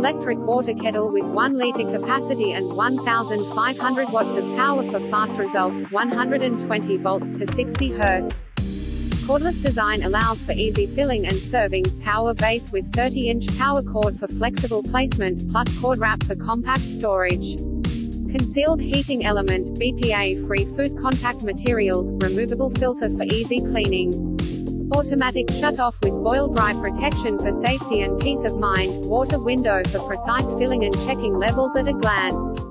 electric water kettle with 1 liter capacity and 1,500 watts of power for fast results, 120 volts to 60 Hz. Cordless design allows for easy filling and serving, power base with 30-inch power cord for flexible placement, plus cord wrap for compact storage. Concealed heating element, BPA-free food contact materials, removable filter for easy cleaning. Automatic shutoff with boil-dry protection for safety and peace of mind, water window for precise filling and checking levels at a glance.